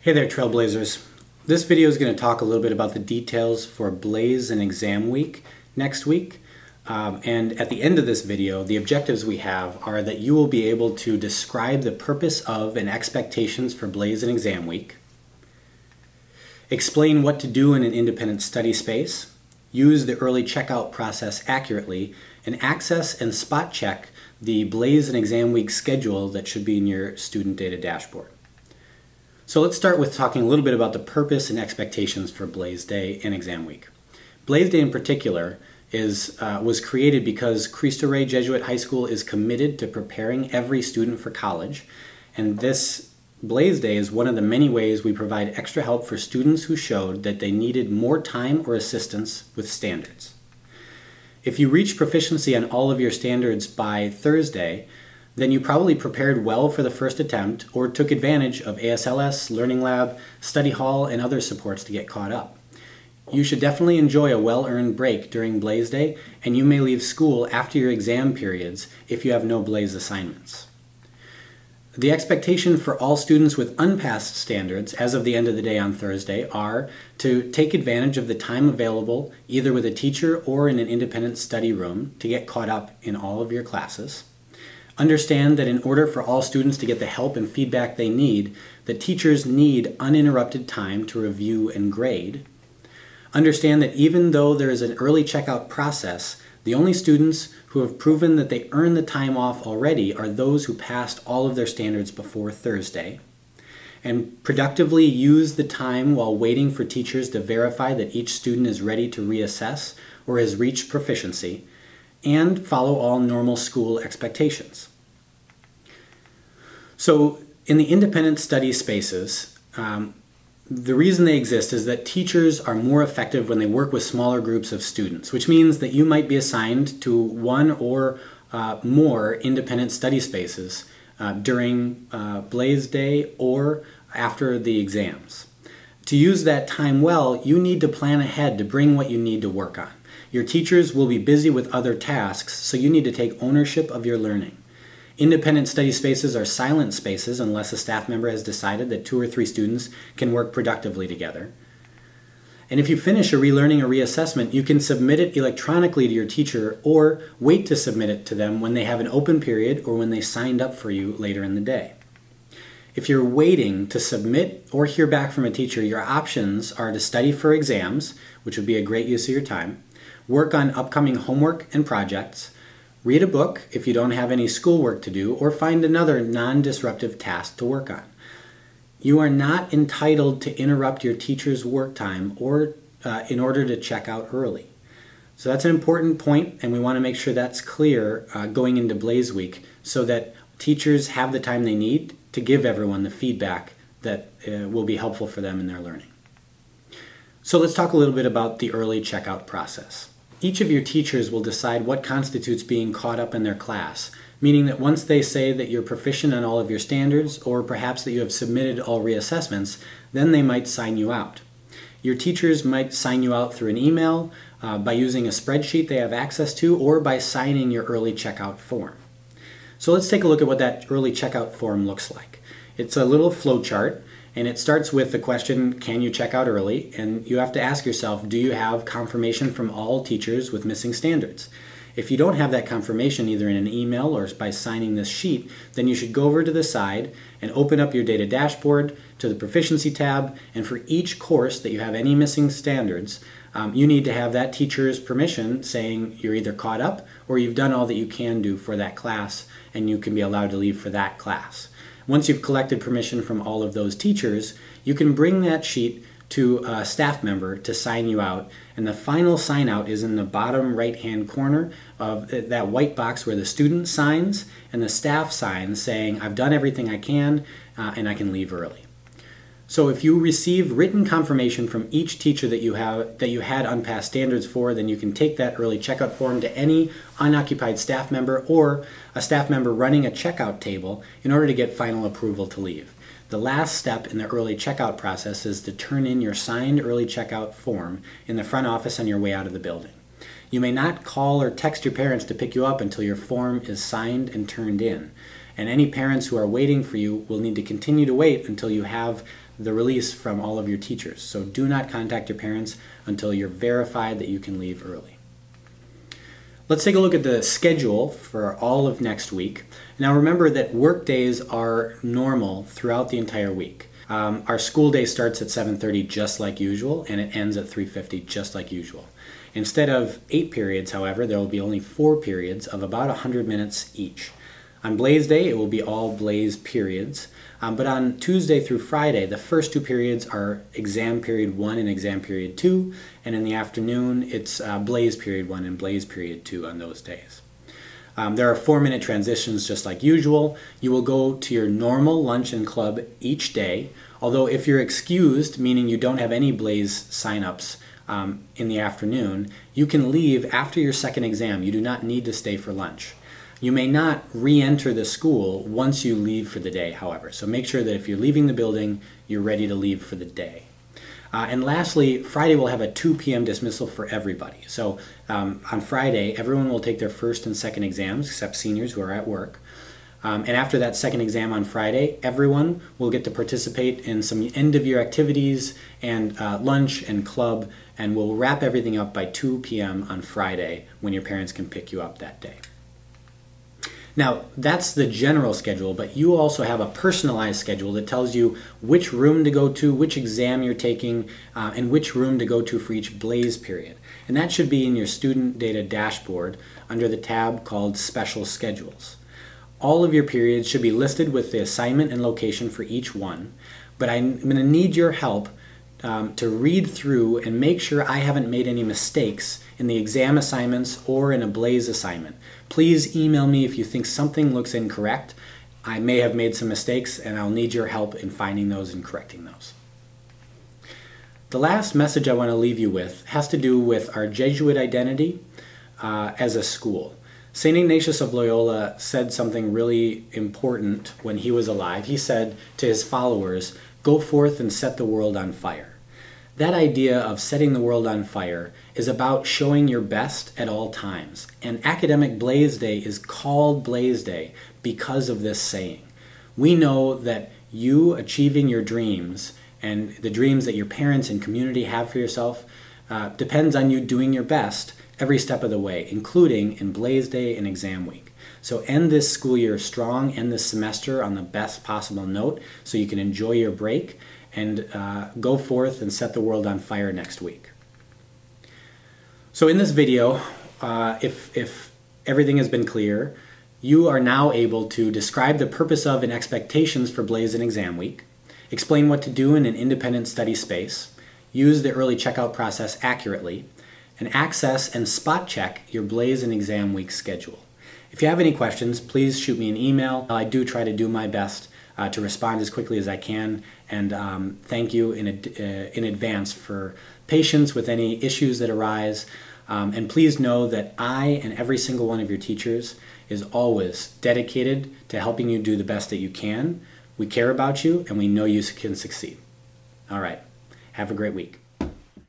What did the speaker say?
Hey there, Trailblazers. This video is going to talk a little bit about the details for Blaze and Exam Week next week. And at the end of this video, the objectives we have are that you will be able to describe the purpose of and expectations for Blaze and Exam Week, explain what to do in an independent study space, use the early checkout process accurately, and access and spot check the Blaze and Exam Week schedule that should be in your student data dashboard. So let's start with talking a little bit about the purpose and expectations for Blaze Day and Exam Week. Blaze Day in particular was created because Cristo Jesuit High School is committed to preparing every student for college, and this Blaze Day is one of the many ways we provide extra help for students who showed that they needed more time or assistance with standards. If you reach proficiency on all of your standards by Thursday, then you probably prepared well for the first attempt or took advantage of ASLS, Learning Lab, Study Hall, and other supports to get caught up. You should definitely enjoy a well-earned break during Blaze Day, and you may leave school after your exam periods if you have no Blaze assignments. The expectation for all students with unpassed standards as of the end of the day on Thursday are to take advantage of the time available either with a teacher or in an independent study room to get caught up in all of your classes. Understand that in order for all students to get the help and feedback they need, that teachers need uninterrupted time to review and grade. Understand that even though there is an early checkout process, the only students who have proven that they earned the time off already are those who passed all of their standards before Thursday. And productively use the time while waiting for teachers to verify that each student is ready to reassess or has reached proficiency, and follow all normal school expectations. So in the independent study spaces, the reason they exist is that teachers are more effective when they work with smaller groups of students, which means that you might be assigned to one or more independent study spaces during Blaze Day or after the exams. To use that time well, you need to plan ahead to bring what you need to work on. Your teachers will be busy with other tasks, so you need to take ownership of your learning. Independent study spaces are silent spaces unless a staff member has decided that 2 or 3 students can work productively together. And if you finish a relearning or reassessment, you can submit it electronically to your teacher or wait to submit it to them when they have an open period or when they signed up for you later in the day. If you're waiting to submit or hear back from a teacher, your options are to study for exams, which would be a great use of your time, work on upcoming homework and projects, read a book if you don't have any schoolwork to do, or find another non-disruptive task to work on. You are not entitled to interrupt your teacher's work time or in order to check out early. So that's an important point, and we want to make sure that's clear going into Blaze Week so that teachers have the time they need to give everyone the feedback that will be helpful for them in their learning. So let's talk a little bit about the early checkout process. Each of your teachers will decide what constitutes being caught up in their class, meaning that once they say that you're proficient on all of your standards, or perhaps that you have submitted all reassessments, then they might sign you out. Your teachers might sign you out through an email, by using a spreadsheet they have access to, or by signing your early checkout form. So let's take a look at what that early checkout form looks like. It's a little flow chart. And it starts with the question, can you check out early? And you have to ask yourself, do you have confirmation from all teachers with missing standards? If you don't have that confirmation either in an email or by signing this sheet, then you should go over to the side and open up your data dashboard to the proficiency tab, and for each course that you have any missing standards, you need to have that teacher's permission saying you're either caught up or you've done all that you can do for that class and you can be allowed to leave for that class. Once you've collected permission from all of those teachers, you can bring that sheet to a staff member to sign you out, and the final sign out is in the bottom right-hand corner of that white box where the student signs and the staff signs saying, I've done everything I can and I can leave early. So if you receive written confirmation from each teacher that you had unpassed standards for, then you can take that early checkout form to any unoccupied staff member or a staff member running a checkout table in order to get final approval to leave. The last step in the early checkout process is to turn in your signed early checkout form in the front office on your way out of the building. You may not call or text your parents to pick you up until your form is signed and turned in. And any parents who are waiting for you will need to continue to wait until you have the release from all of your teachers. So do not contact your parents until you're verified that you can leave early. Let's take a look at the schedule for all of next week. Now remember that work days are normal throughout the entire week. Our school day starts at 7:30 just like usual, and it ends at 3:50 just like usual. Instead of 8 periods, however, there will be only 4 periods of about 100 minutes each. On Blaze Day, it will be all Blaze periods, but on Tuesday through Friday, the first 2 periods are exam period 1 and exam period 2, and in the afternoon, it's Blaze period 1 and Blaze period 2 on those days. There are 4-minute transitions just like usual. You will go to your normal lunch and club each day, although if you're excused, meaning you don't have any Blaze sign-ups in the afternoon, you can leave after your second exam. You do not need to stay for lunch. You may not re-enter the school once you leave for the day, however. So make sure that if you're leaving the building, you're ready to leave for the day. And lastly, Friday will have a 2 p.m. dismissal for everybody. So on Friday, everyone will take their first and second exams, except seniors who are at work. And after that second exam on Friday, everyone will get to participate in some end-of-year activities and lunch and club, and we'll wrap everything up by 2 p.m. on Friday when your parents can pick you up that day. Now, that's the general schedule, but you also have a personalized schedule that tells you which room to go to, which exam you're taking, and which room to go to for each Blaze period. And that should be in your student data dashboard under the tab called Special Schedules. All of your periods should be listed with the assignment and location for each one, but I'm going to need your help to read through and make sure I haven't made any mistakes in the exam assignments or in a Blaze assignment. Please email me if you think something looks incorrect. I may have made some mistakes, and I'll need your help in finding those and correcting those. The last message I want to leave you with has to do with our Jesuit identity as a school. St. Ignatius of Loyola said something really important when he was alive. He said to his followers, "Go forth and set the world on fire." That idea of setting the world on fire is about showing your best at all times. And Academic Blaze Day is called Blaze Day because of this saying. We know that you achieving your dreams and the dreams that your parents and community have for yourself depends on you doing your best every step of the way, including in Blaze Day and exam week. So end this school year strong, end this semester on the best possible note so you can enjoy your break and go forth and set the world on fire next week. So in this video, if everything has been clear, you are now able to describe the purpose of and expectations for Blaze and exam week, explain what to do in an independent study space, use the early checkout process accurately, and access and spot check your Blaze and exam week schedule. If you have any questions, please shoot me an email. I do try to do my best to respond as quickly as I can, and thank you in advance for patience with any issues that arise. And please know that I and every single one of your teachers is always dedicated to helping you do the best that you can. We care about you, and we know you can succeed. All right, have a great week.